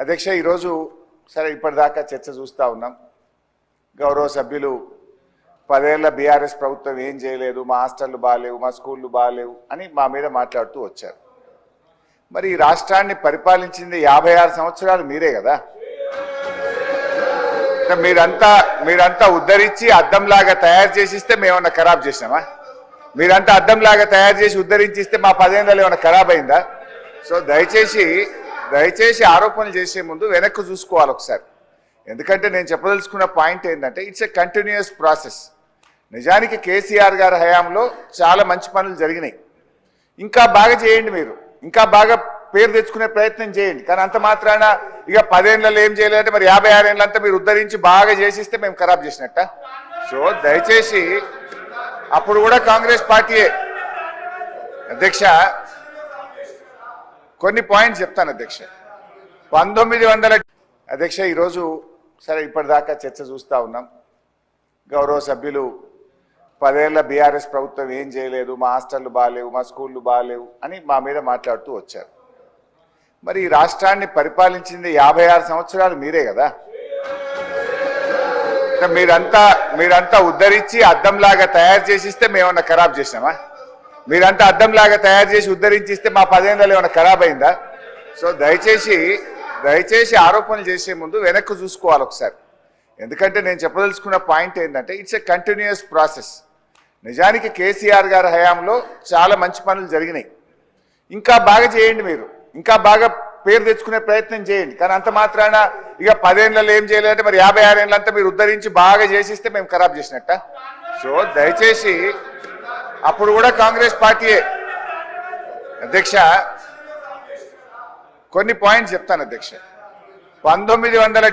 అధ్యక్ష ఈరోజు సరే ఇప్పటిదాకా చర్చ చూస్తూ ఉన్నాం. గౌరవ సభ్యులు 10 ఏళ్ల బీఆర్ఎస్ ప్రభుత్వం ఏం చేయలేదు, మా హాస్టళ్లు బాగాలేవు, మా స్కూళ్ళు బాగాలేవు అని మా మీద మాట్లాడుతూ వచ్చారు. మరి ఈ రాష్ట్రాన్ని పరిపాలించింది 56 సంవత్సరాలు మీరే కదా. మీరంతా ఉద్ధరించి అద్దంలాగా తయారు చేసిస్తే మేమన్నా ఖరాబ్ చేసినామా? మీరంతా అద్దంలాగా తయారు చేసి ఉద్ధరించిస్తే మా 10 ఏళ్ళలో ఏమన్నా ఖరాబ్ అయిందా? సో దయచేసి ఆరోపణలు చేసే ముందు వెనక్కు చూసుకోవాలి ఒకసారి. ఎందుకంటే నేను చెప్పదలుచుకున్న పాయింట్ ఏంటంటే ఇట్స్ ఎ కంటిన్యూస్ ప్రాసెస్. నిజానికి కేసీఆర్ గారి హయాంలో చాలా మంచి పనులు జరిగినాయి. ఇంకా బాగా చేయండి, మీరు ఇంకా బాగా పేరు తెచ్చుకునే ప్రయత్నం చేయండి. కానీ అంత మాత్రాన ఇక 10 ఏళ్ళలో ఏం చేయలేదంటే మరి 56 ఏళ్ళంతా మీరు ఉద్ధరించి బాగా చేసిస్తే మేము ఖరాబ్ చేసినట్ట. సో దయచేసి అప్పుడు కూడా కాంగ్రెస్ పార్టీయే. అధ్యక్ష కొన్ని పాయింట్స్ చెప్తాను అధ్యక్ష. 1900 అధ్యక్ష ఈరోజు సరే ఇప్పటిదాకా చర్చ చూస్తూ ఉన్నాం. గౌరవ సభ్యులు 10 ఏళ్ల బీఆర్ఎస్ ప్రభుత్వం ఏం చేయలేదు, మా హాస్టళ్లు బాగాలేవు, మా స్కూళ్ళు బాగాలేవు అని మా మీద మాట్లాడుతూ వచ్చారు. మరి ఈ రాష్ట్రాన్ని పరిపాలించింది 56 సంవత్సరాలు మీరే కదా. మీరంతా ఉద్ధరించి అద్దంలాగా తయారు చేసిస్తే మేమన్నా ఖరాబ్ చేసినామా? మీరంతా అద్దంలాగా తయారు చేసి ఉద్ధరించిస్తే మా 10 ఏళ్ళలో ఏమన్నా ఖరాబ్ అయిందా? సో దయచేసి ఆరోపణలు చేసే ముందు వెనక్కు చూసుకోవాలి ఒకసారి. ఎందుకంటే నేను చెప్పదలుచుకున్న పాయింట్ ఏంటంటే ఇట్స్ ఎ కంటిన్యూస్ ప్రాసెస్. నిజానికి కేసీఆర్ గారి హయాంలో చాలా మంచి పనులు జరిగినాయి. ఇంకా బాగా చేయండి, మీరు ఇంకా బాగా పేరు తెచ్చుకునే ప్రయత్నం చేయండి. కానీ అంత మాత్రాన ఇక 10 ఏళ్ళలో ఏం చేయలేదంటే మరి 56 ఏళ్ళంతా మీరు ఉద్ధరించి బాగా చేసిస్తే మేము ఖరాబ్ చేసినట్ట. సో దయచేసి అప్పుడు కూడా కాంగ్రెస్ పార్టీయే. అధ్యక్ష కొన్ని పాయింట్స్ చెప్తాను అధ్యక్ష. 1900